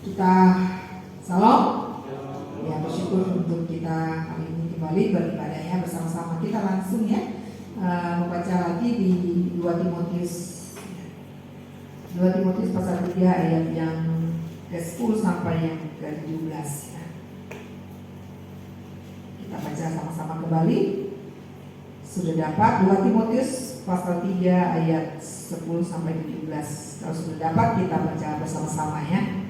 Kita salam. Ya, bersyukur untuk kita hari ini kembali beribadah ya bersama-sama. Kita langsung ya membaca lagi di 2 Timotius pasal 3 ayat yang ke-10 sampai yang ke-17 ya. Kita baca sama-sama kembali. Sudah dapat 2 Timotius pasal 3 ayat 10 sampai 17. Kalau sudah dapat kita baca bersama-sama ya.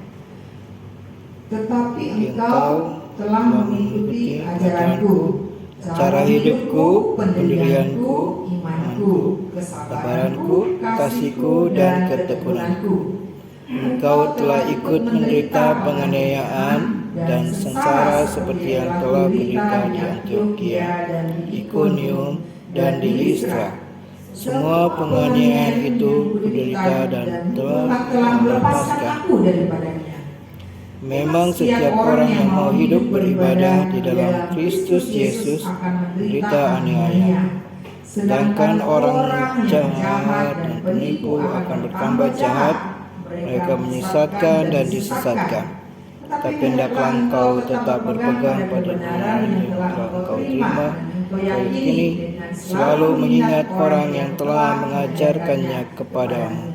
Tetapi engkau telah mengikuti ajaranku, cara hidupku, pendirianku, imanku, kesabaranku, kasihku, dan ketekunanku. Engkau telah ikut menderita penganiayaan dan sengsara seperti yang telah menderita di Antiokhia, Ikonium, dan di Listra. Semua penganiayaan itu kuderita dan telah melepaskan aku daripadanya. Memang setiap orang yang mau hidup beribadah di dalam Kristus Yesus menderita aniaya. Sedangkan orang jahat dan penipu akan bertambah jahat, mereka menyesatkan dan disesatkan. Tapi hendaklah engkau tetap berpegang pada iman yang telah engkau terima baik ini, selalu mengingat orang yang telah mengajarkannya kepadamu.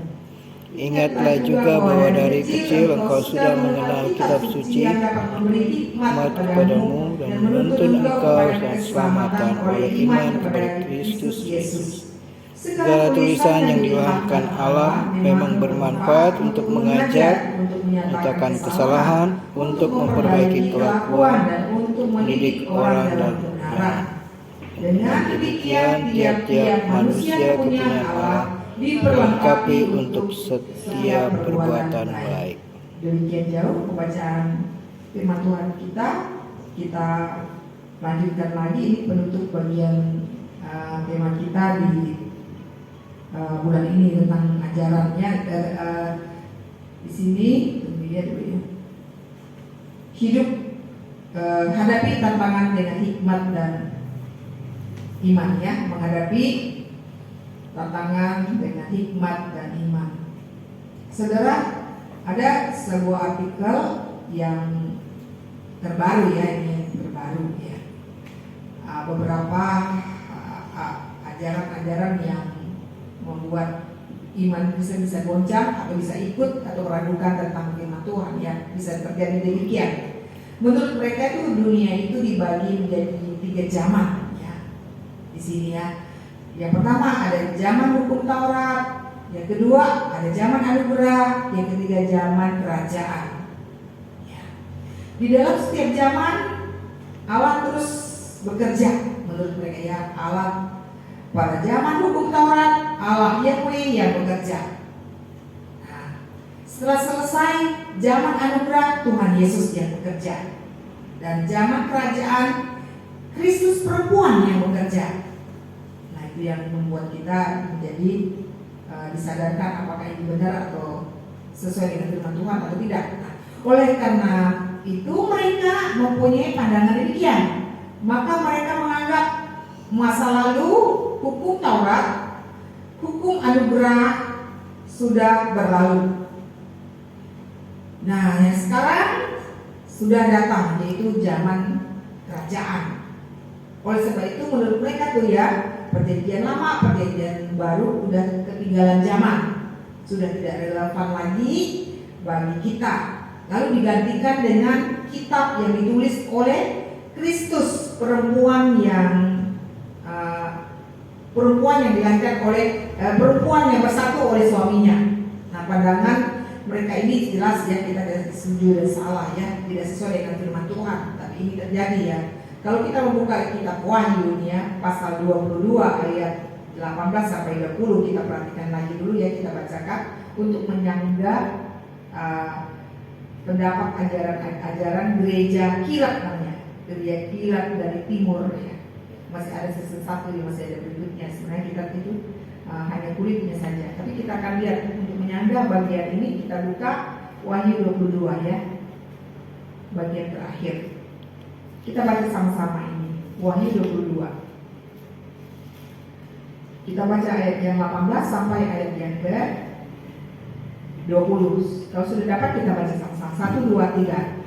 Ingatlah juga bahwa dari kecil engkau sudah mengenal kitab suci, hikmat kepadamu dan menuntun engkau dan selamatan oleh iman kepada Kristus Yesus. Segala tulisan yang diilhamkan Allah memang bermanfaat untuk mengajar, menyatakan kesalahan, untuk memperbaiki kelakuan, dan untuk mendidik orang dalam kebenaran. Dengan demikian tiap-tiap manusia kepunyaan Allah diperlengkapi untuk setiap perbuatan baik. Demikian jauh pembacaan firman Tuhan kita. Kita lanjutkan lagi, ini penutup bagian tema kita di bulan ini tentang ajarannya. Di sini lihat dulu ya. Hidup hadapi tantangan dengan hikmat dan iman ya, menghadapi tantangan dengan hikmat dan iman. Saudara, ada sebuah artikel yang terbaru ya, ini terbaru ya. Beberapa ajaran-ajaran yang membuat iman bisa goncang atau bisa ikut atau meragukan tentang firman Tuhan ya, bisa terjadi demikian. Menurut mereka itu dunia itu dibagi menjadi 3 zaman ya. Di sini ya. Yang pertama ada zaman hukum Taurat, yang kedua ada zaman anugerah, yang ketiga zaman kerajaan. Ya. Di dalam setiap zaman Allah terus bekerja menurut mereka ya. Allah pada zaman hukum Taurat, Allah Yahweh yang bekerja. Nah, setelah selesai zaman anugerah, Tuhan Yesus yang bekerja. Dan zaman kerajaan, Kristus perempuan yang bekerja. Itu yang membuat kita menjadi disadarkan apakah ini benar atau sesuai dengan firman Tuhan atau tidak. Nah, oleh karena itu mereka mempunyai pandangan demikian, maka mereka menganggap masa lalu hukum Taurat, hukum anugerah sudah berlalu. Nah, yang sekarang sudah datang, yaitu zaman kerajaan. Oleh sebab itu menurut mereka tuh ya, perjanjian lama, perjanjian baru udah ketinggalan zaman, sudah tidak relevan lagi bagi kita. Lalu digantikan dengan kitab yang ditulis oleh Kristus, perempuan yang dilahirkan oleh perempuan yang bersatu oleh suaminya. Nah, pandangan mereka ini jelas ya, kita tidak setuju dan salah ya, tidak sesuai dengan firman Tuhan. Tapi ini terjadi ya. Kalau kita membuka kitab Wahyu ya, pasal 22 ayat 18 sampai 20, kita perhatikan lagi dulu ya, kita bacakan untuk menyangga pendapat ajaran gereja kilat namanya, gereja kilat dari timur ya. Masih ada satu yang masih ada berikutnya. Sebenarnya kitab itu hanya kulitnya saja. Tapi kita akan lihat untuk menyangga bagian ini, kita buka Wahyu 22 ya, bagian terakhir. Kita baca sama-sama ini, Wahyu 22. Kita baca ayat yang 18 sampai ayat yang 20. Kalau sudah dapat kita baca sama-sama. 1, 2, 3.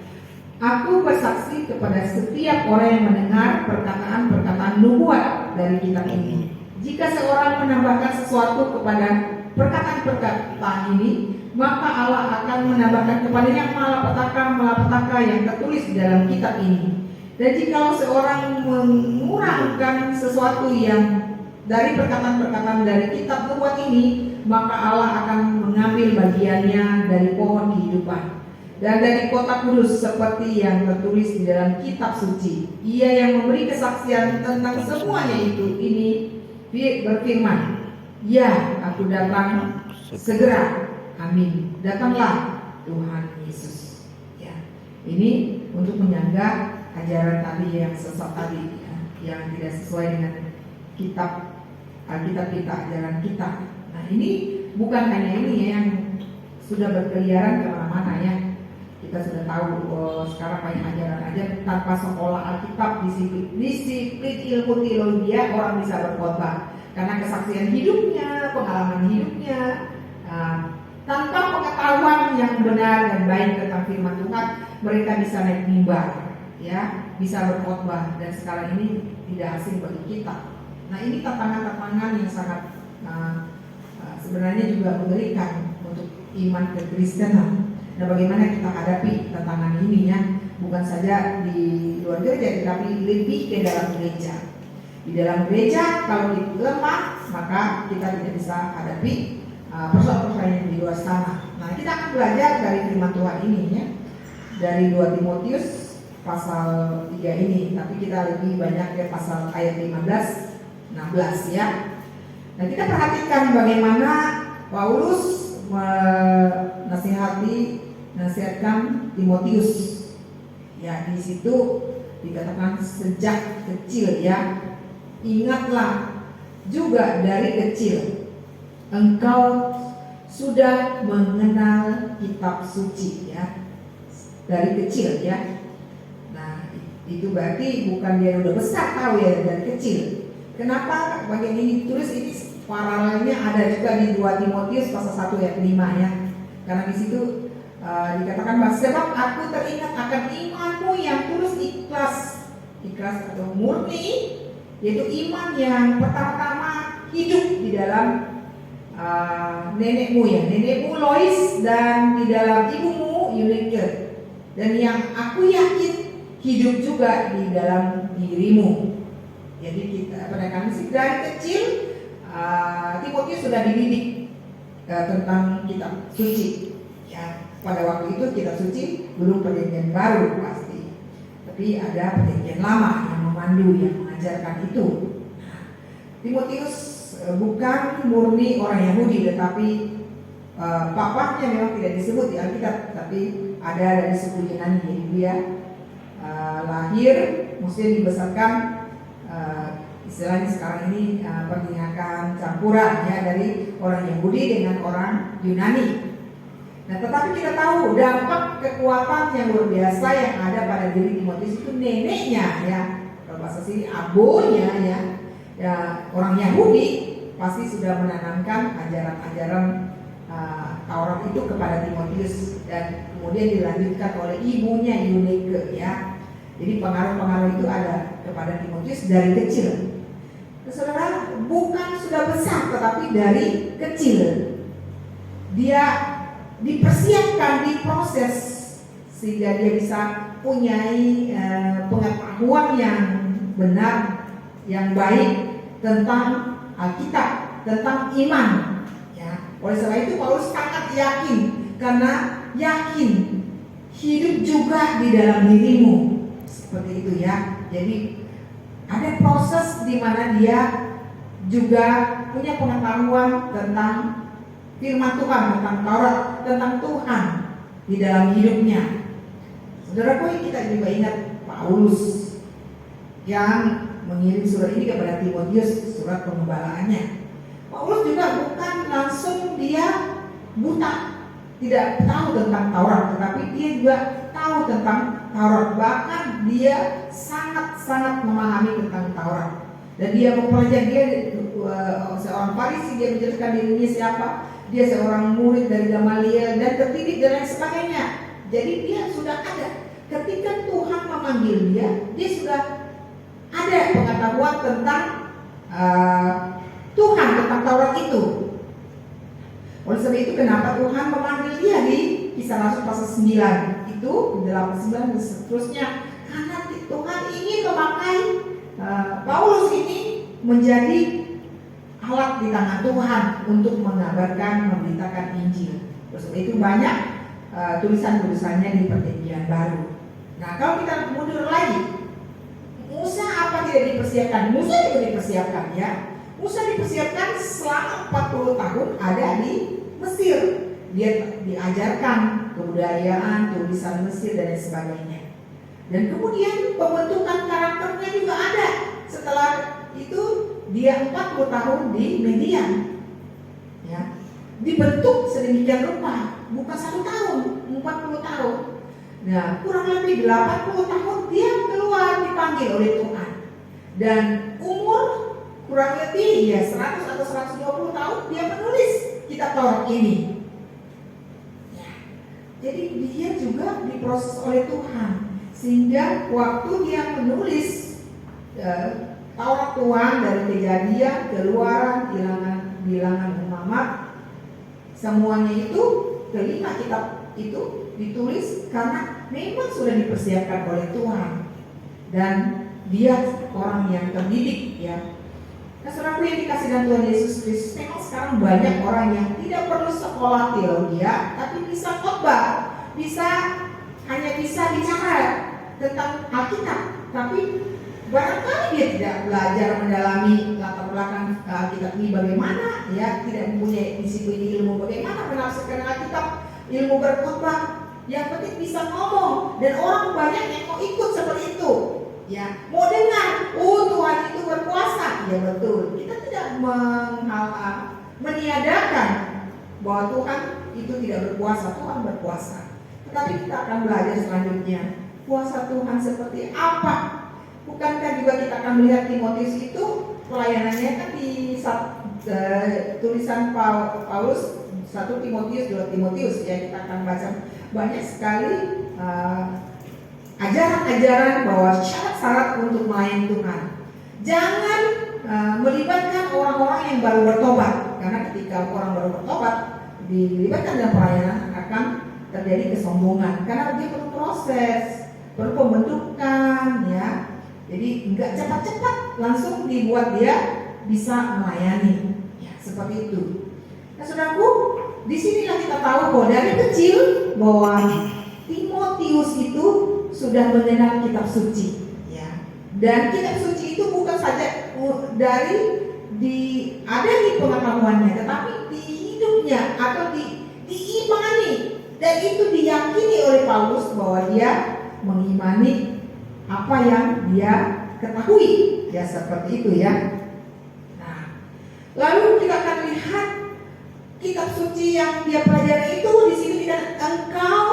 Aku bersaksi kepada setiap orang yang mendengar perkataan-perkataan nubuat dari kitab ini. Jika seorang menambahkan sesuatu kepada perkataan-perkataan ini, maka Allah akan menambahkan kepadanya malapetaka yang tertulis di dalam kitab ini. Dan jika seorang mengurangkan sesuatu yang dari perkataan-perkataan dari kitab nubuat ini, maka Allah akan mengambil bagiannya dari pohon kehidupan dan dari kota kudus seperti yang tertulis di dalam kitab suci. Ia yang memberi kesaksian tentang semuanya ini berfirman, "Ya, aku datang segera. Amin. Datanglah Tuhan Yesus." Ya. Ini untuk menyangga ajaran tadi yang sesat tadi, ya, yang tidak sesuai dengan kitab Alkitab kita, ajaran kita. Nah, ini bukan hanya ini ya, yang sudah berkeliaran kemana-mana ya. Kita sudah tahu sekarang banyak ajaran tanpa sekolah Alkitab, disiplin ilmu teologi, orang bisa berkhotbah karena kesaksian hidupnya, pengalaman hidupnya, tanpa pengetahuan yang benar dan baik tentang firman Tuhan, mereka bisa naik mimbar, ya, bisa berkhotbah, dan sekarang ini tidak asing bagi kita. Nah, ini tantangan-tantangan yang sangat sebenarnya juga mengerikan untuk iman kekristenan. Nah, bagaimana kita hadapi tantangan ini ya? Bukan saja di luar gereja, tetapi lebih ke dalam gereja. Di dalam gereja kalau kita lemah, maka kita tidak bisa hadapi persoalan-persoalan yang di luar sana. Nah, kita akan belajar dari firman Tuhan ini ya, dari 2 Timotius pasal 3 ini, tapi kita lebih banyak ke pasal ayat 15-16 ya. Nah, kita perhatikan bagaimana Paulus nasihatkan Timotius. Ya, di situ dikatakan sejak kecil ya. Ingatlah juga dari kecil engkau sudah mengenal kitab suci ya. Dari kecil ya. Nah, itu berarti bukan dia udah besar tahu ya, dari kecil. Kenapa bagian ini ditulis? Ini paralelnya ada juga di 2 Timotius pasal 1 ayat 5 ya. Karena di situ dikatakan bahwa sebab aku teringat akan imanmu yang tulus ikhlas atau murni, yaitu iman yang pertama-tama hidup di dalam nenekmu ya, nenekmu Lois, dan di dalam ibumu Eunike, dan yang aku yakin hidup juga di dalam dirimu. Jadi kita pada kami sih dari kecil Timotius sudah dididik tentang kitab suci. Ya, pada waktu itu kitab suci belum perjanjian baru pasti, tapi ada perjanjian lama yang memandu, yang mengajarkan itu. Nah, Timotius bukan murni orang Yahudi, tetapi papahnya memang tidak disebut di Alkitab, tapi ada dari suku Yunani. Jadi dia lahir, mesti dibesarkan istilahnya sekarang ini pernikahan campuran ya, dari orang Yahudi dengan orang Yunani. Nah, tetapi kita tahu dampak kekuatan yang luar biasa yang ada pada diri Timotius itu neneknya ya, kalau bahasa sini abonya ya, orang Yahudi pasti sudah menanamkan ajaran-ajaran Taurat itu kepada Timotius, dan kemudian dilanjutkan oleh ibunya Eunike ya. Jadi pengaruh-pengaruh itu ada kepada Timotius dari kecil. Saudara, bukan sudah besar, tetapi dari kecil dia dipersiapkan, diproses sehingga dia bisa punyai pengetahuan yang benar, yang baik tentang Alkitab, tentang iman. Ya, oleh sebab itu Paulus sangat yakin, karena yakin hidup juga di dalam dirimu, seperti itu ya. Jadi ada proses di mana dia juga punya pengetahuan tentang firman Tuhan, tentang Taurat, tentang Tuhan di dalam hidupnya. Saudaraku, kita juga ingat Paulus yang mengirim surat ini kepada Timotius, surat pengembalaannya. Paulus juga bukan langsung dia buta, tidak tahu tentang Taurat, tetapi dia juga tahu tentang Taurat. Bahkan dia sangat-sangat memahami tentang Taurat. Dan dia mempelajari, dia seorang Farisi, dia menjelaskan dirinya siapa. dia seorang murid dari Gamaliel dan terdidik dan lain sebagainya. Jadi dia sudah ada. Ketika Tuhan memanggil dia sudah ada pengetahuan tentang Tuhan, tentang Taurat itu. Oleh sebab itu kenapa Tuhan memanggil dia di Kisah Rasul pasal 9 itu 8, 9 dan seterusnya, karena Tuhan ingin memakai Paulus ini menjadi alat di tangan Tuhan untuk mengabarkan, memberitakan Injil. Oleh sebab itu banyak tulisan-tulisannya di Perjanjian Baru. Nah, kalau kita mundur lagi, Musa apa tidak dipersiapkan? Musa juga dipersiapkan ya. Musa dipersiapkan selama 40 tahun ada di Mesir. Dia diajarkan kebudayaan, tulisan Mesir dan lain sebagainya. Dan kemudian pembentukan karakternya juga ada. Setelah itu dia 40 tahun di Median. Ya. Dibentuk sedemikian rupa, bukan 1 tahun, 40 tahun. Nah, kurang lebih 80 tahun dia keluar dipanggil oleh Tuhan. Dan umur kurang lebih 100 atau 120 tahun dia menulis kitab Taurat ini. Ya. Jadi dia juga diproses oleh Tuhan, sehingga waktu dia menulis Taurat Tuhan dari Kejadian, Keluaran, Bilangan, Umamat, semuanya itu kelima kitab itu ditulis karena memang sudah dipersiapkan oleh Tuhan, dan dia orang yang terdidik ya. Nah, saudaraku yang dikasih dalam Tuhan Yesus Kristus, memang sekarang banyak orang yang tidak perlu sekolah teologi ya, tapi bisa khotbah, hanya bisa bicara tentang Alkitab, tapi barangkali dia tidak belajar mendalami latar belakang Alkitab ini bagaimana ya, tidak mempunyai disiplin ilmu bagaimana menafsirkan Alkitab, ilmu berkhotbah. Yang penting bisa ngomong, dan orang banyak yang mau ikut seperti itu ya, mau dengar, oh Tuhan itu berkuasa. Ya betul, kita tidak meniadakan bahwa Tuhan itu tidak berkuasa, Tuhan berkuasa. Tetapi kita akan belajar selanjutnya kuasa Tuhan seperti apa. Bukankah juga kita akan melihat Timotius itu pelayanannya kan di tulisan Paulus 1 Timotius, 2 Timotius ya, kita akan baca banyak sekali ajaran-ajaran bahwa syarat-syarat untuk melayani Tuhan. Jangan melibatkan orang-orang yang baru bertobat, karena ketika orang baru bertobat dilibatkan dalam pelayanan akan terjadi kesombongan, karena dia perlu proses, perlu pembentukan ya. Jadi enggak cepat-cepat langsung dibuat dia bisa melayani ya, seperti itu. Nah, saudaraku, disinilah kita tahu bahwa dari kecil bahwa Timotius itu sudah mengenal kitab suci ya. Dan kitab suci itu bukan saja ada di pengetahuannya, tetapi di hidupnya atau diimani, dan itu diyakini oleh Paulus bahwa dia mengimani apa yang dia ketahui ya, seperti itu ya. Nah, lalu kita akan lihat kitab suci yang dia pelajari itu di sini tidak, engkau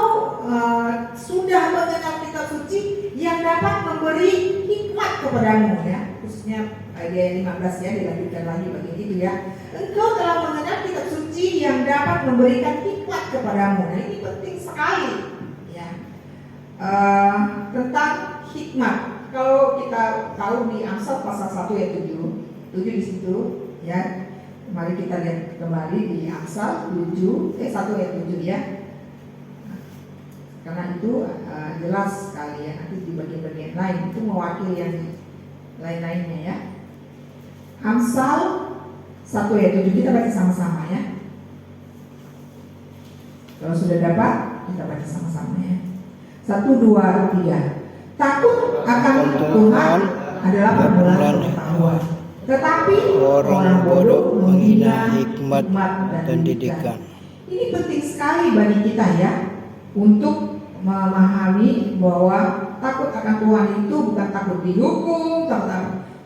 sudah mengenal kitab suci yang dapat memberi hikmat kepadamu ya, khususnya ayat 15 ya, dilanjutkan lagi bagian itu ya. Engkau telah mengenal kitab suci yang dapat memberikan hikmat kepadamu. Nah, ini penting sekali ya, tentang hikmat. Kalau kita tahu di Amsal pasal 1 ayat 7 di situ ya. Mari kita lihat kembali di Amsal 1 ayat 7 ya. Karena itu jelas sekali ya, nanti di bagian-bagian lain itu mewakili yang lain-lainnya ya. Amsal 1 ayat 7 kita baca sama-sama ya. Kalau sudah dapat kita baca sama-sama ya. 1, 2, 3. Takut akan Tuhan adalah permulaan pengetahuan, tetapi orang bodoh menghina hikmat dan didikan. Ini penting sekali bagi kita ya, untuk memahami bahwa takut akan Tuhan itu bukan takut dihukum,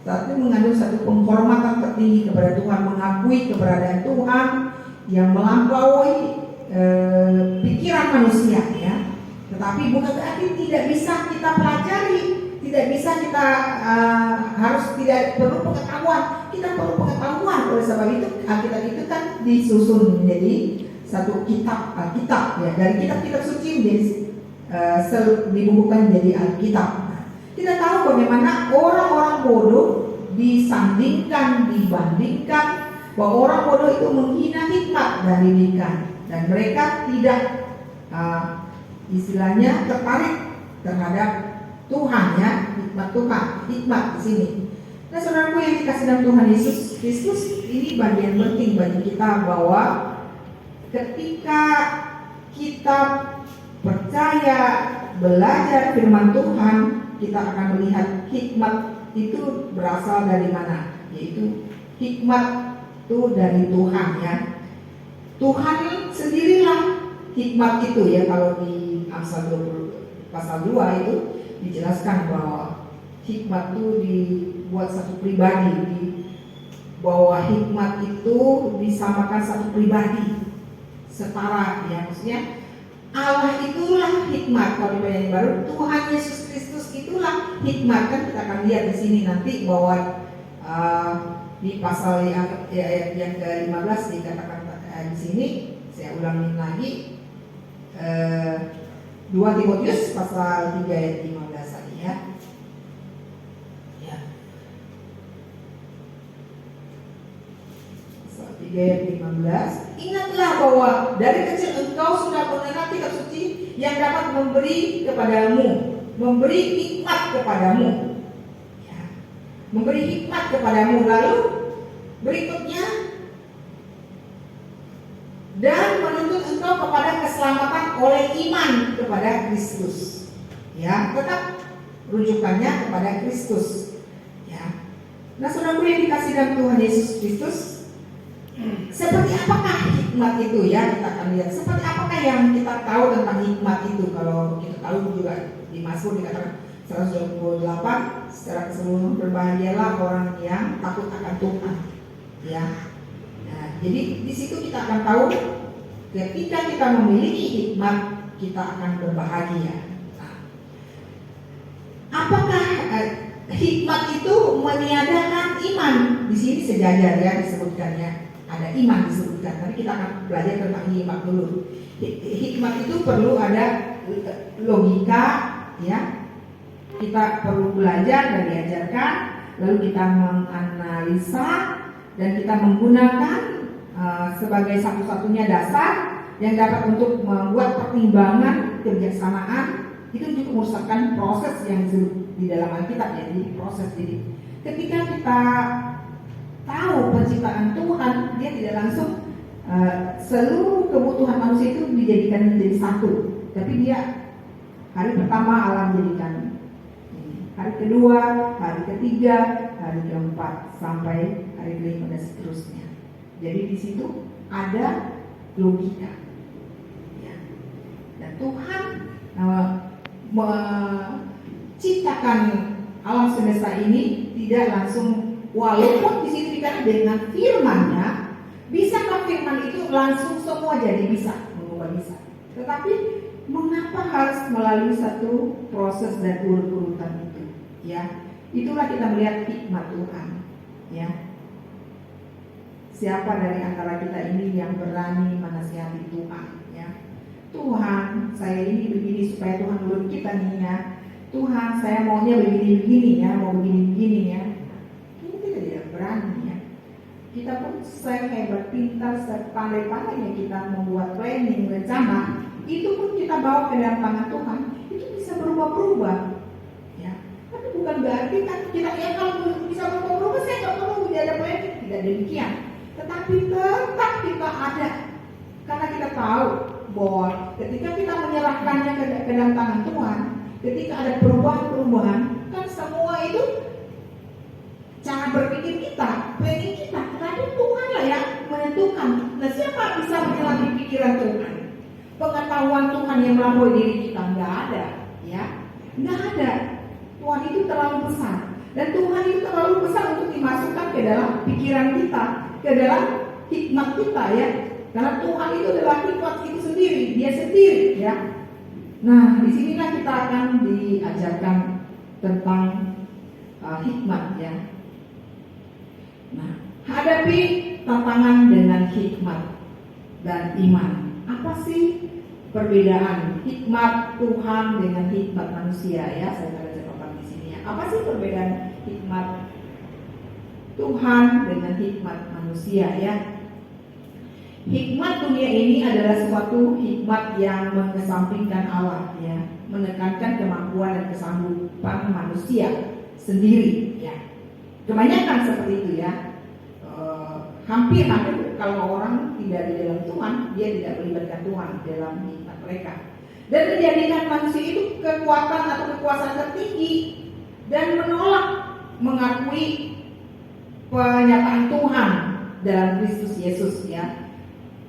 tapi mengandung satu penghormatan tertinggi kepada Tuhan, mengakui keberadaan Tuhan yang melampaui pikiran manusia ya. Tetapi bukan berarti tidak bisa kita pelajari, tidak tidak bisa kita harus tidak perlu pengetahuan. Kita perlu pengetahuan. Oleh sebab itu Alkitab itu kan disusun menjadi satu kitab Alkitab ya. Dari kitab-kitab suci dibukukan menjadi Alkitab. Nah, kita tahu bagaimana orang-orang bodoh dibandingkan bahwa orang bodoh itu menghina hikmat dan didikan, dan mereka tidak istilahnya tertarik terhadap Tuhan ya, hikmat di sini. Nah, saudaraku yang dikasih dalam Tuhan Yesus Kristus, ini bagian penting bagi kita bahwa ketika kita percaya belajar firman Tuhan, kita akan melihat hikmat itu berasal dari mana, yaitu hikmat itu dari Tuhan ya. Tuhan sendirilah hikmat itu ya. Kalau di Amsal 20 pasal 2 itu dijelaskan bahwa hikmat itu dibuat satu pribadi, bahwa hikmat itu disamakan satu pribadi setara ya, maksudnya Allah itulah hikmat. Kalau di Perjanjian Baru, Tuhan Yesus Kristus itulah hikmat. Kan kita akan lihat di sini nanti bahwa di pasal yang ke-15 dikatakan di sini, saya ulangin lagi 2 Timotius pasal 3 ayat 15 tadi ya. Pasal 3 ayat 15. Ingatlah bahwa dari kecil engkau sudah mengenal kitab suci yang dapat memberi hikmat kepadamu. Ya. Memberi hikmat kepadamu. Lalu berikutnya, dan menuntut engkau kepada keselamatan oleh iman kepada Kristus. Ya, tetap rujukannya kepada Kristus. Ya. Nah, saudara yang dikasih dalam Tuhan Yesus Kristus, seperti apakah hikmat itu ya? Kita akan lihat seperti apakah yang kita tahu tentang hikmat itu. Kalau kita tahu juga di Mazmur dikatakan 128, secara keseluruhan berbahagialah orang yang takut akan Tuhan. Ya. Nah, jadi di situ kita akan tahu ketika kita memiliki hikmat, kita akan berbahagia. Nah, apakah hikmat itu meniadakan iman? Di sini sejajar ya disebutkannya. Ada iman disebutkan. Tapi kita akan belajar tentang hikmat dulu. Hikmat itu perlu ada logika ya. Kita perlu belajar dan diajarkan, lalu kita menganalisa dan kita menggunakan sebagai satu-satunya dasar yang dapat untuk membuat pertimbangan kebijaksanaan. Itu untuk merusakan proses yang di dalam Alkitab ya, jadi proses. Jadi ketika kita tahu penciptaan Tuhan, dia tidak langsung seluruh kebutuhan manusia itu dijadikan menjadi satu, tapi dia hari pertama Allah menjadikan ini, hari kedua, hari ketiga, hari keempat, sampai hari kelima dan seterusnya. Jadi di situ ada logika. Ya. Dan Tuhan menciptakan alam semesta ini tidak langsung, walaupun di situ dikatakan dengan firman-Nya, bisakah firman itu langsung semua jadi bisa, mengubah bisa. Tetapi mengapa harus melalui satu proses dan urut-urutan itu? Ya, itulah kita melihat hikmat Tuhan. Ya. Siapa dari antara kita ini yang berani menasihati Tuhan? Ya. Tuhan, saya ini begini supaya Tuhan urut kita nih ya. Tuhan, saya maunya begini-begini ya, mau begini-begini ya. Ini kita tidak berani ya. Kita pun sehebat pintar, sepandai-pandainya kita membuat planning, rencana, itu pun kita bawa ke dalam tangan Tuhan, itu bisa berubah-berubah. Ya. Tapi bukan berarti kan kita ya kalau bisa berubah-berubah, saya nggak perlu ada planning, tidak demikian. Tetapi tetap kita ada, karena kita tahu bahwa ketika kita menyerahkannya ke dalam tangan Tuhan, ketika ada perubahan-perubahan, kan semua itu cara berpikir kita, planning kita, tetapi Tuhan lah yang menentukan. Nah, siapa bisa menyelami pikiran Tuhan? Pengetahuan Tuhan yang melampaui diri kita nggak ada, ya, nggak ada. Tuhan itu terlalu besar, dan Tuhan itu terlalu besar untuk dimasukkan ke dalam pikiran kita, ke dalam hikmat kita, ya. Karena Tuhan itu adalah hikmat itu sendiri, Dia sendiri, ya. Nah, disinilah kita akan diajarkan tentang hikmat ya. Nah, hadapi tantangan dengan hikmat dan iman. Apa sih perbedaan hikmat Tuhan dengan hikmat manusia ya? Saya ada catatan di sini ya. Apa sih perbedaan hikmat Tuhan dengan hikmat manusia ya? Hikmat dunia ini adalah suatu hikmat yang mengesampingkan Allah ya, menekankan kemampuan dan kesanggupan manusia sendiri ya. Kebanyakan seperti itu ya. Hampir kalau orang tidak di dalam Tuhan, dia tidak melibatkan Tuhan dalam hikmat mereka. Dan menjadikan manusia itu kekuatan atau kekuasaan tertinggi dan menolak mengakui penyataan Tuhan dalam Kristus Yesus ya.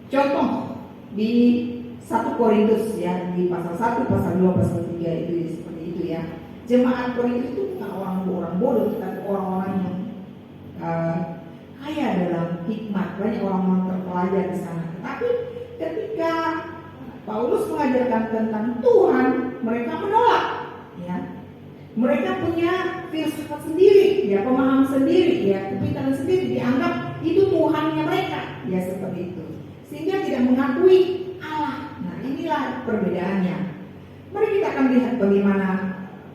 Contoh di 1 Korintus ya, di pasal 1, pasal 2, pasal 3 itu seperti itu ya. Jemaat Korintus itu bukan orang bodoh, tetapi orang-orang yang kaya dalam hikmat, banyak orang-orang terpelajar di sana. Tetapi ketika Paulus mengajarkan tentang Tuhan, mereka menolak ya. Mereka punya filsafat sendiri ya, pemahaman sendiri ya, kepikiran sendiri, dianggap itu Tuhannya mereka ya, seperti itu. Sehingga tidak mengakui Allah. Nah, inilah perbedaannya. Mari kita akan lihat bagaimana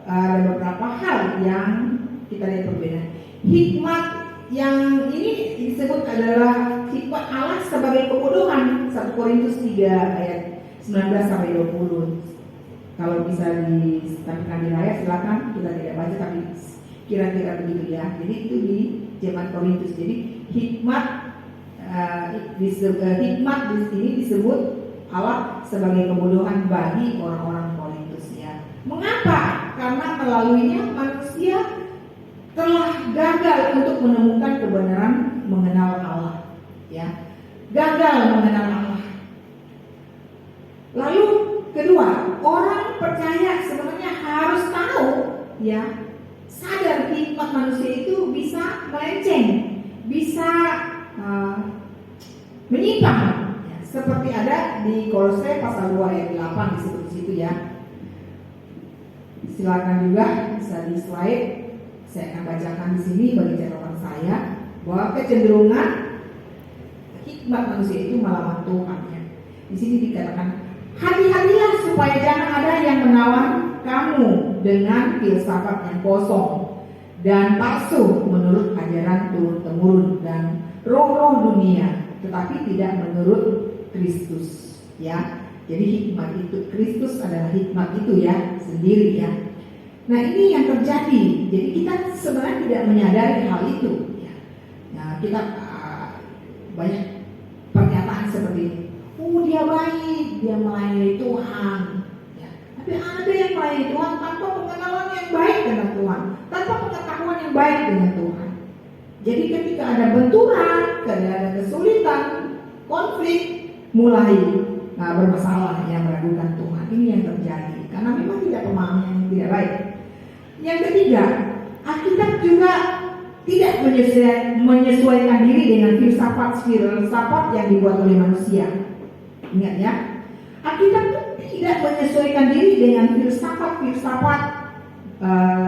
ada beberapa hal yang kita lihat perbedaan. Hikmat yang ini disebut adalah hikmat Allah sebagai kebodohan. 1 Korintus 3 ayat 19 sampai 20. Kalau bisa ditampilkan di layar silakan, kita tidak baca tapi kira-kira begitu ya. Jadi itu di zaman Korintus. Jadi hikmat hikmat di sini disebut Allah sebagai kebodohan bagi orang-orang Korintus ya. Mengapa? Karena melaluinya manusia telah gagal untuk menemukan kebenaran mengenal Allah ya. Gagal mengenal Allah. Lalu kedua, orang percaya sebenarnya harus tahu ya, sadar hikmat manusia itu bisa melenceng, bisa menyimpang ya, seperti ada di Kolose pasal 2 ayat 8 disebut di situ ya. Silakan juga bisa di slide. Saya akan bacakan di sini bagi catatan saya bahwa kecenderungan hikmat manusia itu melawan Tuhan ya. Di sini dikatakan, hati-hatilah supaya jangan ada yang menawan kamu dengan filsafat yang kosong dan palsu menurut ajaran turun-temurun dan roh-roh dunia, tetapi tidak menurut Kristus ya. Jadi hikmat itu, Kristus adalah hikmat itu ya, sendiri ya. Nah, ini yang terjadi. Jadi kita sebenarnya tidak menyadari hal itu ya. Nah, kita banyak pernyataan seperti ini. Oh, dia baik, dia melayani Tuhan ya. Tapi ada yang melayani Tuhan tanpa pengenalan yang baik dengan Tuhan, tanpa pengetahuan yang baik dengan Tuhan. Jadi ketika ada benturan, ketika ada kesulitan, konflik, mulai bermasalah yang meragukan Tuhan. Ini yang terjadi karena memang tidak pemahaman yang tidak baik. Yang ketiga, Alkitab juga tidak menyesuaikan diri dengan filsafat yang dibuat oleh manusia. Ingat ya, Alkitab tidak menyesuaikan diri dengan filsafat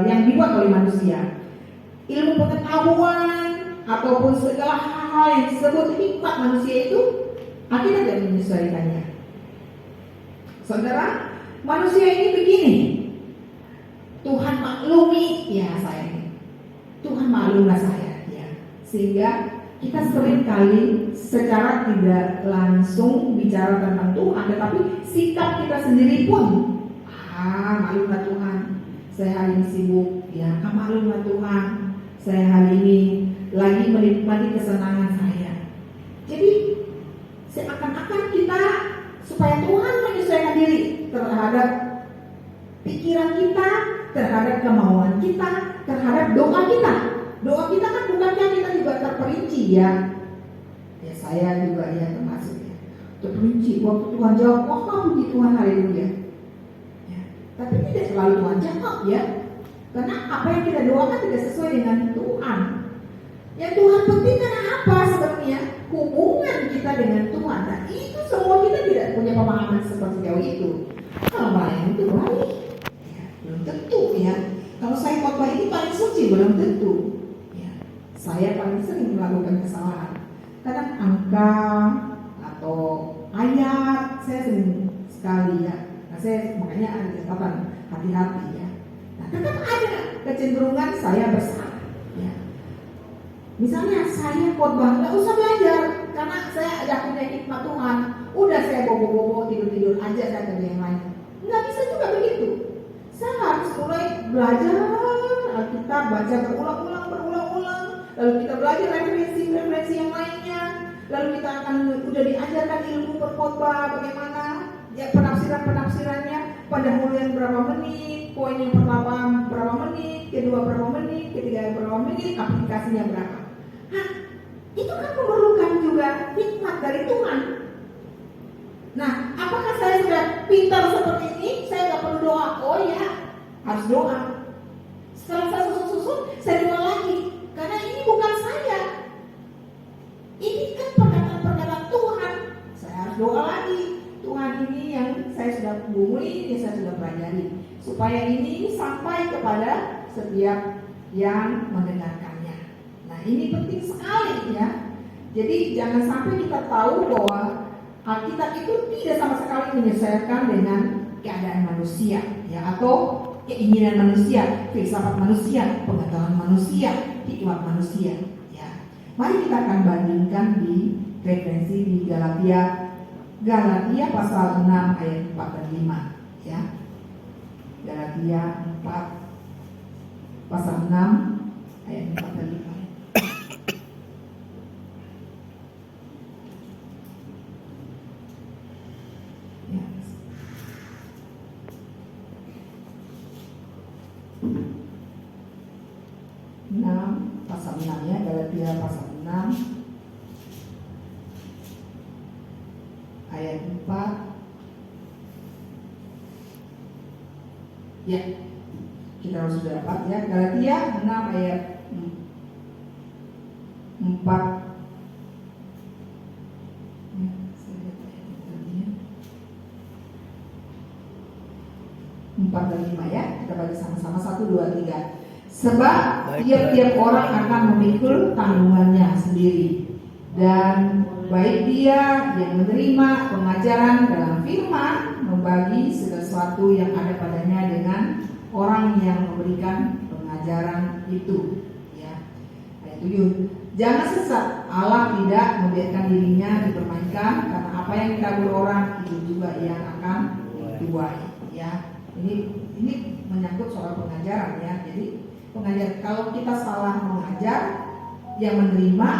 yang dibuat oleh manusia. Ilmu pengetahuan ataupun segala hal yang disebut hikmat manusia itu Alkitab tidak menyesuaikannya. Saudara, manusia ini begini. Tuhan maklumi ya saya ini. Tuhan maklumlah saya ya. Sehingga kita sering kali secara tidak langsung bicara tentang Tuhan, tetapi sikap kita sendiri pun maklumlah Tuhan, saya hari ini sibuk ya. Maklumlah Tuhan, saya hari ini lagi menikmati kesenangan saya. Jadi seakan-akan kita supaya Tuhan menyesuaikan diri terhadap pikiran kita, terhadap kemauan kita, terhadap doa kita. Doa kita kan bukannya kita juga terperinci ya. Ya saya juga ya termasuk ya. Terperinci waktu Tuhan jawab, wah puji Tuhan, haleluya. Ya. Tapi tidak selalu Tuhan jawab ya. Karena apa yang kita doakan tidak sesuai dengan Tuhan. Yang Tuhan pentingkan apa sebenarnya? Hubungan kita dengan Tuhan. Nah itu semua kita tidak punya pemahaman seperti jauh itu. Kalau melayani itu baik, ya, belum tentu ya. Kalau saya suci, belum tentu. Ya, saya paling sering melakukan kesalahan. Kadang angka atau ayat saya sering sekali ya. Nah, saya makanya ada catatan hati-hati ya. Nah, tetap ada kecenderungan saya bersalah. Ya. Misalnya saya khotbah nggak usah belajar karena saya ada punya hikmat Tuhan. Udah saya bobo-bobo tidur-tidur aja saya kerja yang lain. Nggak bisa juga begitu. Saya harus mulai belajar Alkitab, baca berulang-ulang. Lalu kita belajar referensi yang lainnya. Lalu kita akan udah diajarkan ilmu berkhotbah bagaimana ya penafsirannya pada mulai berapa menit, poin yang pertama berapa menit, kedua berapa menit, ketiga berapa menit, aplikasinya berapa. Nah, itu kan memerlukan juga hikmat dari Tuhan. Nah, apakah saya sudah pintar seperti ini? Saya nggak perlu doa. Oh ya, harus doa. Setelah saya susun, saya doa lagi. Karena ini bukan saya. Ini kan perkataan Tuhan. Saya harus doa lagi. Tuhan, ini yang saya sudah bumui, ini saya sudah pelajari. Supaya ini sampai kepada setiap yang mendengarkannya. Nah, ini penting sekali ya. Jadi jangan sampai kita tahu bahwa Alkitab itu tidak sama sekali menyesuaikan dengan keadaan manusia, ya, atau keinginan manusia, filsafat manusia, pengetahuan manusia, hikmat manusia. Ya, mari kita akan bandingkan di referensi di Galatia pasal 6 ayat 4 dan 5. Ya, Galatia 4 pasal 6 ayat 4 dan 5. Pasal 6 ya, Galatia pasal 6 ayat 4. Ya, kita harus sudah dapat ya, Galatia 6 ayat 4. Ya, saya lihat ayat 4 dan 5 ya. Kita baca sama-sama 1, 2, 3. Sebab tiap-tiap orang akan memikul tanggungannya sendiri, dan baik dia yang menerima pengajaran dalam firman membagi sesuatu yang ada padanya dengan orang yang memberikan pengajaran itu. Ya. Ayat 7. Jangan sesat, Allah tidak membiarkan dirinya dipermainkan, karena apa yang ditabur orang itu juga yang akan dituai. Ya. Ini menyangkut soal pengajaran ya. Jadi pengajar, kalau kita salah mengajar, yang menerima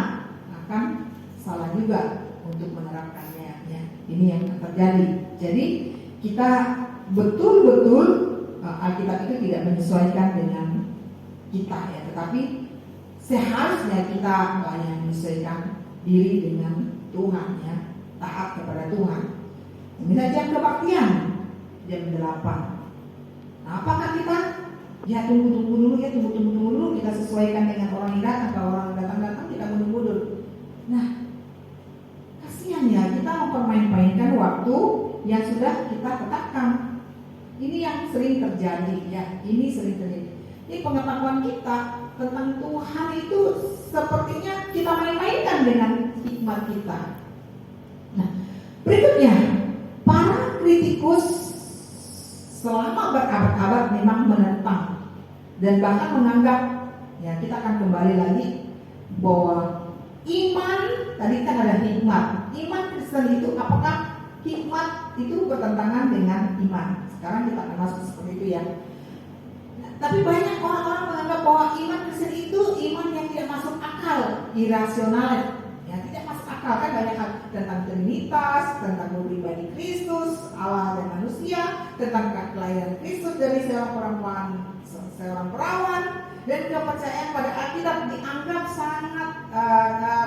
akan salah juga untuk menerapkannya ya. Ini yang terjadi. Jadi kita betul-betul Alkitab itu tidak menyesuaikan dengan kita ya, tetapi seharusnya kita yang menyesuaikan diri dengan Tuhan ya, taat kepada Tuhan. Misalnya jam kebaktian jam 8. Nah, apakah kita ya tunggu dulu, kita sesuaikan dengan orang yang datang. Kalau orang datang kita menunggu dulu. Nah, kasihan ya, kita mempermain-mainkan waktu yang sudah kita tetapkan. Ini yang sering terjadi ya, ini sering terjadi. Ini pengetahuan kita tentang Tuhan itu sepertinya kita main-mainkan dengan hikmat kita. Nah, berikutnya, para kritikus selama berabad-abad memang menentang dan bahkan menganggap ya, kita akan kembali lagi bahwa iman tadi kan ada hikmat. Iman Kristen itu apakah hikmat itu bertentangan dengan iman? Sekarang kita akan masuk seperti itu ya. Nah, tapi banyak orang-orang menganggap bahwa iman Kristen itu iman yang tidak masuk akal, irasional. Ya, tidak masuk akal, kan banyak hal tentang Trinitas, tentang pribadi Kristus, Allah dan manusia, tentang kelahiran Kristus dari seorang perawan, dan kepercayaan pada Alkitab dianggap sangat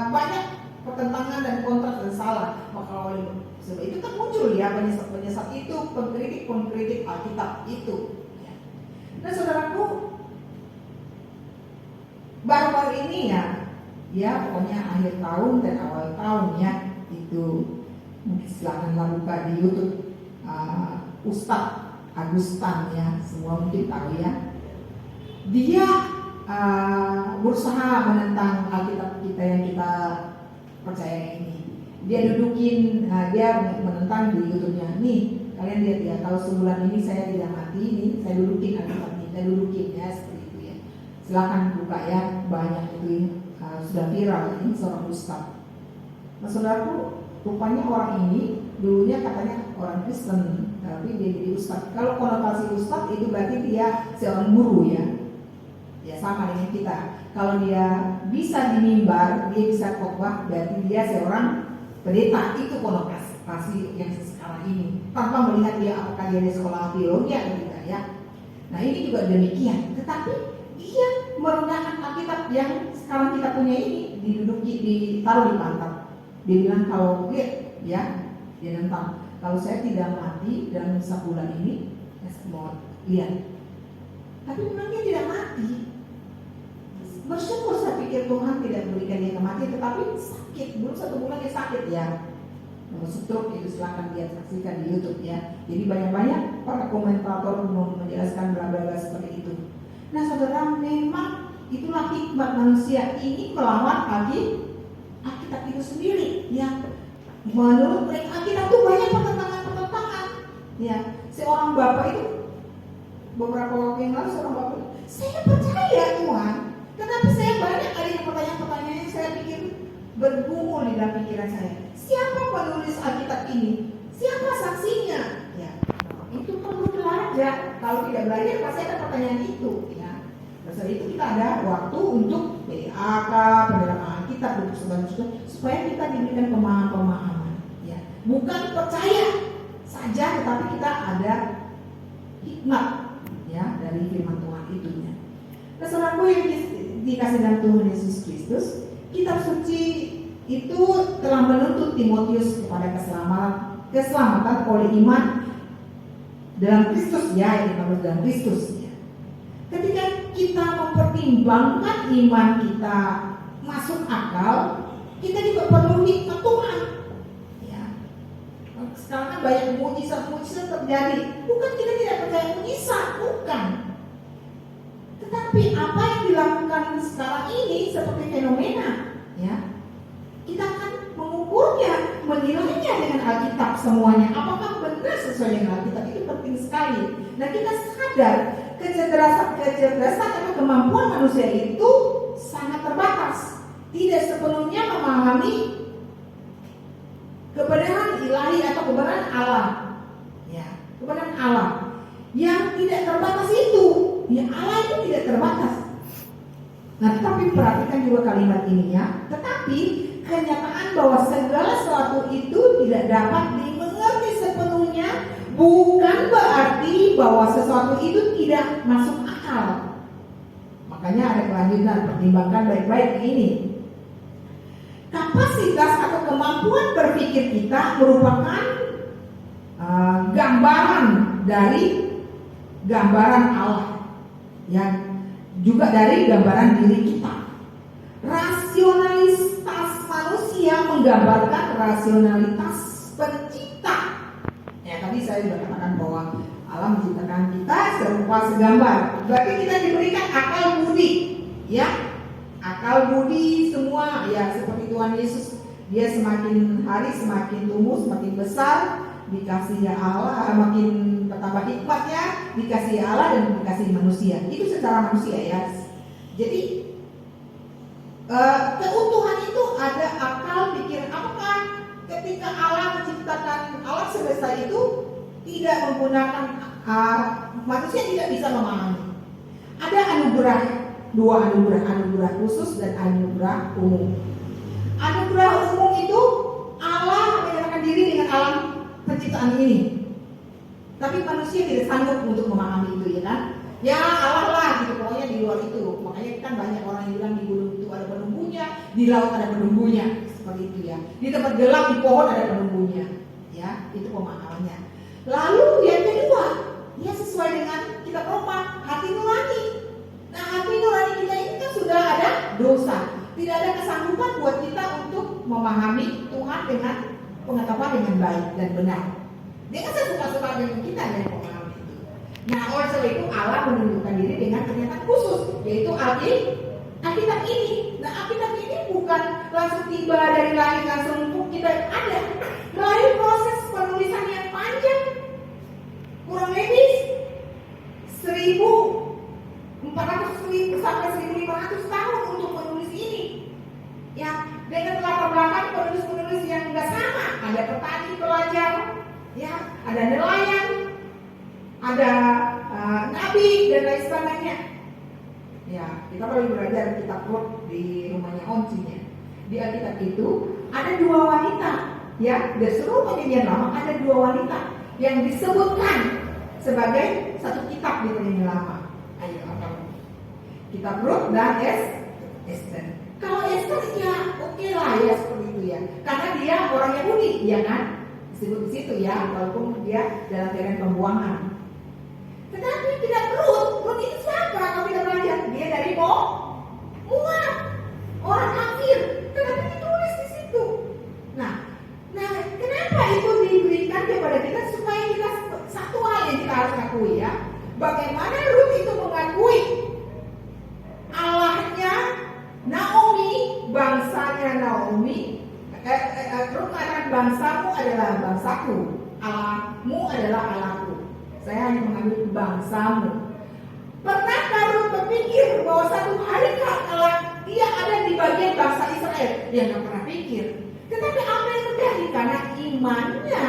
banyak pertentangan dan kontras dan salah. Maka oleh sebab itu kan muncul ya penyesat itu, pengkritik Alkitab itu. Ya. Nah saudaraku, baru-baru ini ya pokoknya akhir tahun dan awal tahun ya, itu mungkin silahkan buka di YouTube Ustadz Agustan ya, semua mungkin tahu ya. Dia berusaha menentang Alkitab kita yang kita percaya ini. Dia dudukin, dia menentang di YouTube-nya. Nih, kalian lihat ya, kalau sebulan ini saya tidak mati, ini saya dudukin Alkitab ini, saya dudukin ya seperti itu ya. Silakan buka ya, banyak itu sudah viral ini seorang ustaz. Nah, saudaraku, rupanya orang ini dulunya katanya orang Kristen, tapi dia jadi ustaz. Kalau konotasi ustaz itu berarti dia seorang guru ya. Ya sama dengan kita. Kalau dia bisa di mimbar, dia bisa khotbah, berarti dia seorang pendeta. Itu konotasi yang sekarang ini. Tanpa melihat dia apakah dia di sekolah teologi atau tidak ya. Nah ini juga demikian. Tetapi dia merendahkan Alkitab yang sekarang kita punya ini, ditaruh di pantat. Dia bilang kalau dia nentang. Kalau saya tidak mati dalam sebulan ini, saya mau lihat. Tapi memang dia tidak mati. Bersyukur saya pikir Tuhan tidak berikan dia kematian, tetapi sakit. Belum 1 bulan dia sakit ya. Stroke itu silahkan dia saksikan di YouTube ya. Jadi banyak-banyak para komentator menjelaskan bla-bla seperti itu. Nah saudara, memang itulah hikmat manusia ini melawan Alkitab itu sendiri ya. Menurut mereka Alkitab itu banyak pertentangan ya. Seorang bapak itu beberapa waktu yang lalu seorang bapak, saya percaya Tuhan, tetapi saya banyak ada pertanyaan-pertanyaan yang saya pikir bergumul di dalam pikiran saya. Siapa penulis Alkitab ini? Siapa saksinya? Ya, itu perlu belajar. Kalau tidak belajar pasti ada pertanyaan itu ya. Setelah itu kita ada waktu untuk PDAK, pendalaman Alkitab, supaya kita diberikan pemahaman-pemahaman ya. Bukan percaya saja, tetapi kita ada hikmat ya dari firman Tuhan itu ya. Nah, saudaraku yang dikasih dalam Tuhan Yesus Kristus, kitab suci itu telah menuntut Timotius kepada keselamatan oleh iman dalam Kristus ya, yang harus dalam Kristus ya. Ketika kita mempertimbangkan iman kita masuk akal, kita juga perlu hikmat Tuhan ya. Sekarang kan banyak mujizat terjadi. Bukan kita tidak percaya mujizat, bukan. Tetapi apa yang dilakukan sekarang ini seperti fenomena ya, kita akan mengukurnya, menilainya dengan Alkitab semuanya. Apakah benar sesuai dengan Alkitab, itu penting sekali. Nah kita sadar kecerdasan atau kemampuan manusia itu sangat terbatas, tidak sepenuhnya memahami kebenaran ilahi atau kebenaran Allah ya, kebenaran Allah yang tidak terbatas itu ya. Allah itu tidak terbatas. Nah tetapi perhatikan juga kalimat ini ya, tetapi kenyataan bahwa segala sesuatu itu tidak dapat dimengerti sepenuhnya bukan berarti bahwa sesuatu itu tidak masuk akal. Makanya ada kelanjutan, pertimbangkan baik-baik ini. Kapasitas atau kemampuan berpikir kita merupakan gambaran dari gambaran Allah yang juga dari gambaran diri kita. Rasionalitas manusia menggambarkan rasionalitas pencipta. Ya tadi saya sudah katakan bahwa Allah menciptakan kita serupa segambar. Berarti kita diberikan akal budi, ya. Akal budi semua ya, seperti Tuhan Yesus, dia semakin hari semakin tumbuh, semakin besar, dikasih Allah, makin bertambah hikmatnya, dikasih Allah dan dikasih manusia. Itu secara manusia ya. Jadi keutuhan itu ada akal pikiran. Apakah ketika Allah menciptakan alam semesta itu tidak menggunakan manusia tidak bisa memahami? Ada anugerah, dua anugerah khusus dan anugerah umum. Anugerah umum itu Allah menyatakan diri dengan alam penciptaan ini, tapi manusia tidak sanggup untuk memahami itu ya kan? Ya Allah lah gitu, pokoknya di luar itu. Makanya kan banyak orang yang bilang di gunung itu ada penunggunya, di laut ada penunggunya, seperti itu ya. Di tempat gelap di pohon ada penunggunya, ya itu pemahamannya. Lalu yang kedua, ya sesuai dengan kitab Roma, hati nurani. Nah hati nurani kita ini kan sudah ada dosa, tidak ada kesanggupan buat kita untuk memahami Tuhan dengan pengetahuan dengan baik dan benar. Dia kan suka-suka dengan kita dari pemahaman itu. Nah, oleh sebab itu Allah menunjukkan diri dengan pernyataan khusus, yaitu Alkitab ini. Nah, Alkitab ini bukan langsung tiba dari langit langsung kita ada. Melalui proses penulisan yang panjang, kurang lebih 1400 sampai 1500 tahun untuk menulis ini. Ya, dengan latar belakang penulis-penulis yang enggak sama. Ada petani pelajar, ya, ada nelayan, ada nabi dan lain sebagainya. Ya, kita perlu belajar kitab Rut di rumahnya Oncinya. Di Alkitab itu ada 2 wanita, ya, di seluruh perjanjian lama ada 2 wanita yang disebutkan sebagai satu kitab di perjanjian lama. Ayo, apa? Kitab Rut dan Esther. Kalau Esther ya oke lah ya seperti itu ya, karena dia orang Yahudi, ya kan? Disebut di situ ya, walaupun dia dalam keadaan pembuangan. Tetapi tidak Rut ini siapa? Kalau kita belajar, dia dari Moab, orang kafir. Kenapa ditulis di situ? Nah, kenapa itu diberikan kepada kita supaya kita satu hal yang kita harus akui ya, bagaimana Rut itu mengakui Allahnya Naomi, bangsanya Naomi. Rut mengatakan bangsamu adalah bangsaku, Allahmu adalah Allahku. Saya hanya mengambil bangsamu. Pernahkah Rut berpikir bahwa satu hari kalau dia ada di bagian bangsa Israel? Dia nggak pernah pikir. Tetapi apa yang terjadi? Karena imannya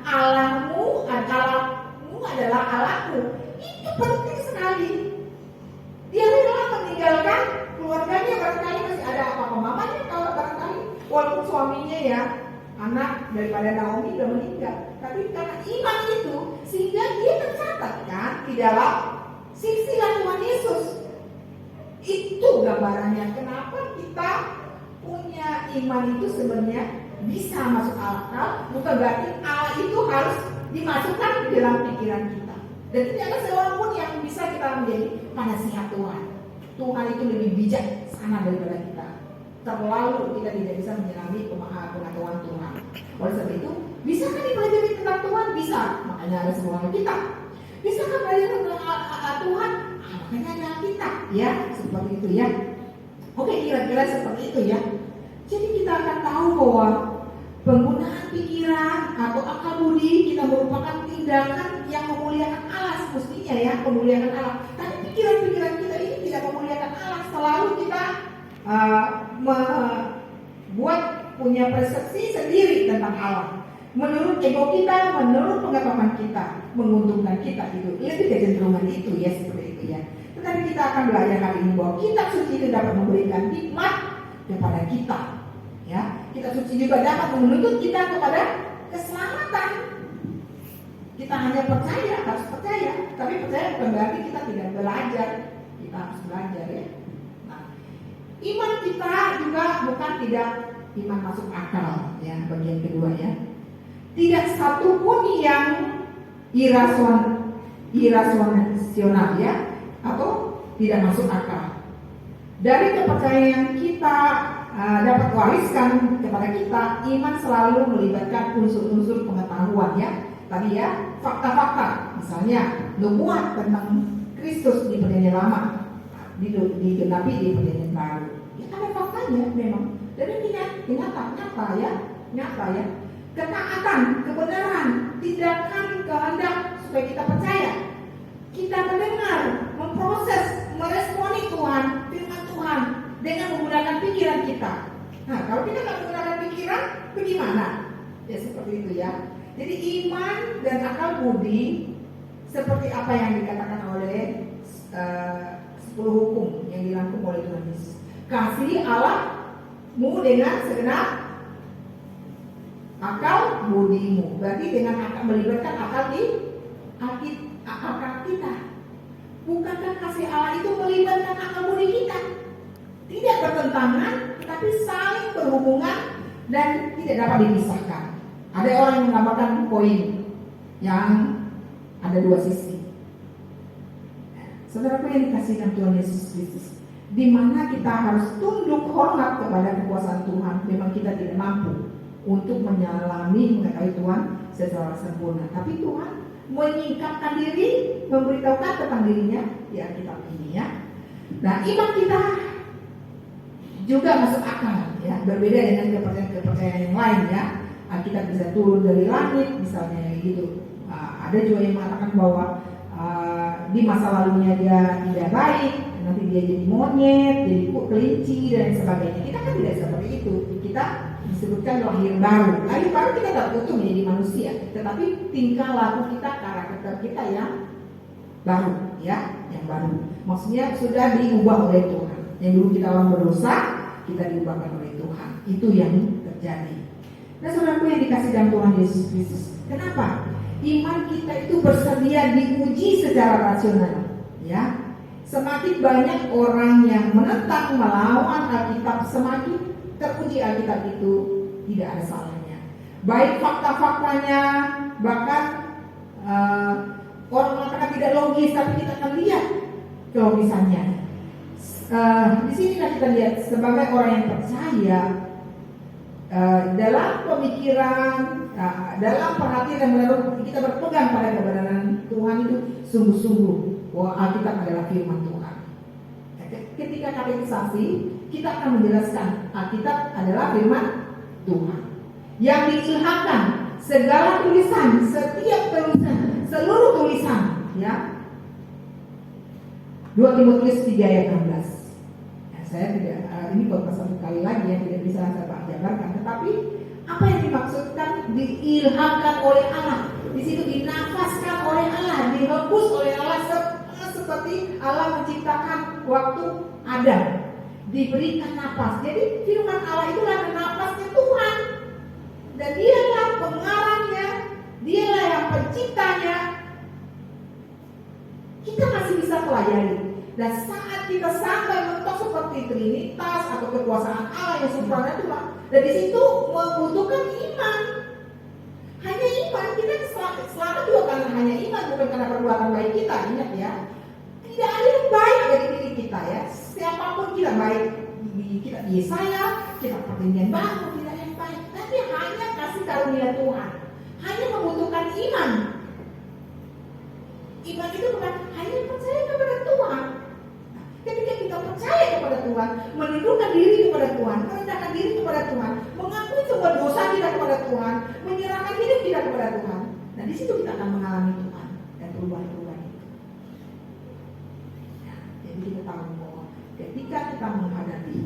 Allahmu adalah Allahku. Itu penting sekali. Dia rela meninggalkan keluarganya, barangkali masih ada apa-apa mamanya kalau barangkali walaupun suaminya ya anak daripada Naomi sudah meninggal, tapi karena iman itu sehingga dia tercatat kan di dalam silsilah Tuhan Yesus. Itu gambarannya kenapa kita punya iman itu sebenarnya bisa masuk akal, bukan berarti Allah itu harus dimasukkan di dalam pikiran kita. Dan tidak ada seorang pun yang bisa kita menjadi penasihat Tuhan. Tuhan itu lebih bijak sana daripada kita. Terlalu kita tidak bisa menyelami pengetahuan Tuhan. Oleh sebab itu, bisakah dipelajari tentang Tuhan? Bisa. Makanya ada sebuah kitab. Bisakah belajar tentang Tuhan? Makanya ada kitab. Ya, seperti itu ya. Oke, kira-kira seperti itu ya. Jadi kita akan tahu bahwa penggunaan pikiran atau akal budi kita merupakan tindakan yang memuliakan Allah semestinya ya, memuliakan Allah. Tapi pikiran-pikiran kita ini tidak memuliakan Allah. Selalu kita membuat punya persepsi sendiri tentang Allah. Menurut ego kita, menurut pengetahuan kita, menguntungkan kita itu. Lebih kecenderungan itu ya, seperti itu ya. Tetapi kita akan belajar hari ini bahwa kitab suci itu dapat memberikan hikmat kepada kita. Ya, kitab suci juga dapat menuntut kita kepada keselamatan. Kita hanya percaya, harus percaya. Tapi percaya bukan berarti kita tidak belajar. Kita harus belajar ya. Nah, iman kita juga bukan tidak iman masuk akal ya, bagian kedua ya. Tidak satu pun yang irasional ya, atau tidak masuk akal. Dari kepercayaan kita dapat wariskan kepada kita, iman selalu melibatkan unsur-unsur pengetahuan ya. Tadi ya, fakta-fakta, misalnya nubuat tentang Kristus di perjanjian lama digenapi di perjanjian baru. Ya ada faktanya memang. Dan ini nyata ya. Ketaatan, kebenaran, tindakan, kehendak supaya kita percaya. Kita mendengar, memproses, meresponi Tuhan, firman Tuhan dengan menggunakan pikiran kita. Nah, kalau kita nggak menggunakan pikiran, bagaimana? Ya seperti itu ya. Jadi iman dan akal budi seperti apa yang dikatakan oleh 10 hukum yang dirangkum oleh Tuhan Yesus. Kasih Allahmu dengan segenap akal budimu. Berarti dengan akal, melibatkan akal kita. Bukankah kasih Allah itu melibatkan akal budi kita? Tidak bertentangan, tapi saling berhubungan dan tidak dapat dipisahkan. Ada orang yang menggambarkan koin yang ada 2 sisi. Saudaraku yang dikasihi Tuhan Yesus Kristus, di mana kita harus tunduk hormat kepada kekuasaan Tuhan. Memang kita tidak mampu untuk menyalami mengetahui Tuhan secara sempurna, tapi Tuhan menyingkapkan diri, memberitahukan tentang dirinya di Alkitab ini ya. Nah, iman kita juga masuk akal ya, berbeda dengan kepercayaan yang lain ya. Alkitab bisa turun dari langit misalnya gitu. Ada juga yang mengatakan bahwa di masa lalunya dia tidak baik, nanti dia jadi monyet, jadi kelinci dan sebagainya. Kita kan tidak seperti itu. Kita disebutkan lahir baru. Lahir baru kita tak utuh menjadi manusia, tetapi tingkah laku kita, karakter kita yang baru, ya, yang baru. Maksudnya sudah diubah oleh Tuhan. Yang dulu kita orang berdosa, kita diubahkan oleh Tuhan. Itu yang terjadi. Nah, saudaraku yang dikasih dalam Tuhan Yesus Kristus, kenapa? Iman kita itu bersedia diuji secara rasional, ya. Semakin banyak orang yang menentang, melawan Alkitab, semakin teruji Alkitab itu tidak ada salahnya. Baik fakta-faktanya, bahkan orang mengatakan tidak logis, tapi kita akan lihat kelogisannya. Di sini kita lihat sebagai orang yang percaya dalam pemikiran, dalam perhatian dan menaruh kita berpegang pada kebenaran Tuhan itu sungguh-sungguh bahwa Alkitab adalah firman Tuhan. Ketika katekisasi, kita akan menjelaskan Alkitab adalah firman Tuhan yang diilhamkan. Segala tulisan, setiap tulisan, seluruh tulisan, ya. 2 Timotius 3 ayat 16. Nah, saya tidak ini baru satu kali lagi yang tidak bisa saya jabarkan, tetapi apa yang dimaksudkan diilhamkan oleh Allah? Di situ dinafaskan oleh Allah, dihembus oleh Allah seperti Allah menciptakan waktu Adam, diberikan nafas. Jadi firman Allah itulah nafasnya Tuhan, dan dialah pengarangnya, dialah yang penciptanya. Kita masih bisa pelajari. Dan saat kita sampai mentok seperti Trinitas atau kekuasaan Allah yang supranatural, dan di situ membutuhkan iman. Hanya iman, kita selamat juga karena hanya iman, bukan karena perbuatan baik kita. Ingat ya, tidak ada yang baik dari diri kita ya. Siapapun kita baik, kita Yesaya, kita Perjanjian Baru, tidak yang baik. Tapi hanya kasih karunia Tuhan, hanya membutuhkan iman. Iman itu bukan hanya percaya kepada Tuhan. Ketika kita percaya kepada Tuhan, menundukkan diri kepada Tuhan, merendahkan diri kepada Tuhan, mengakui semua dosa kita kepada Tuhan, menyerahkan hidup kita kepada Tuhan, dan di situ kita akan mengalami Tuhan dan perubahan-perubahan itu. Nah, jadi kita tahu bahwa ketika kita menghadapi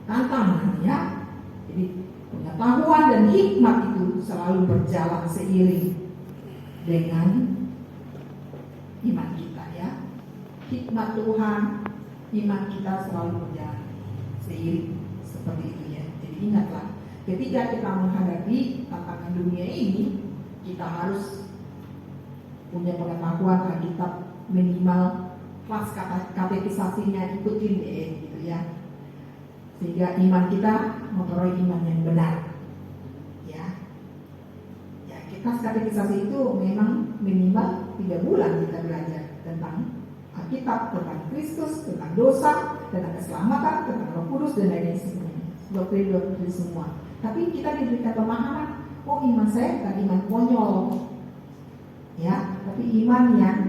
tantangan, ya, jadi pengetahuan dan hikmat itu selalu berjalan seiring dengan iman kita, ya. Hikmat Tuhan, iman kita selalu berjalan seiring seperti itu ya. Jadi ingatlah, ketika kita menghadapi tantangan dunia ini, kita harus punya pengetahuan Alkitab minimal, kelas katekisasinya ikutin deh, gitu ya. Sehingga iman kita memperoleh iman yang benar, ya. Ya, kelas katekisasi itu memang minimal 3 bulan kita belajar tentang Alkitab, tentang Kristus, tentang dosa, tentang keselamatan, tentang Roh Kudus dan lain-lain semuanya. Doktrin semua. Tapi kita diberikan pemahaman, oh iman saya bukan iman konyol, ya, tapi iman yang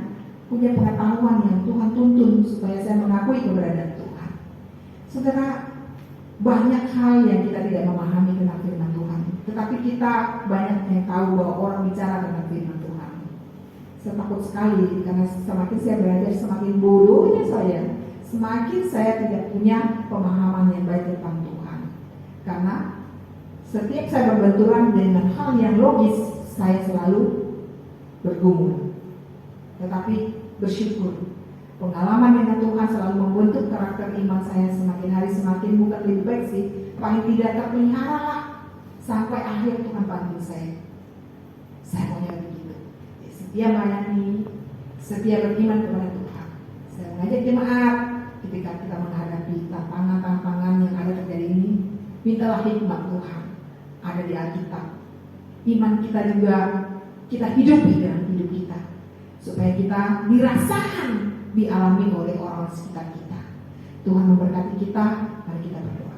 punya pengetahuan yang Tuhan tuntun supaya saya mengakui keberadaan Tuhan. Saudara, banyak hal yang kita tidak memahami tentang firman Tuhan, tetapi kita banyak yang tahu bahwa orang bicara tentang firman Tuhan. Saya takut sekali karena semakin saya belajar, semakin bodohnya saya, semakin saya tidak punya pemahaman yang baik tentang Tuhan. Karena setiap saya berbenturan dengan hal yang logis, saya selalu bergumul. Tetapi bersyukur, pengalaman dengan Tuhan selalu membentuk karakter iman saya semakin hari semakin, bukan lebih baik sih, paling tidak terpelihara lah sampai akhir Tuhan panggil saya. Saya maunya begitu. Setia melayani, setia beriman kepada Tuhan. Saya mengajak jemaat ketika kita menghadapi tantangan-tantangan yang ada terjadi ini, mintalah hikmat Tuhan ada di Alkitab. Iman kita juga kita hidupi dalam hidup kita, supaya kita dirasakan, dialami oleh orang sekitar kita. Tuhan memberkati kita. Mari kita berdoa.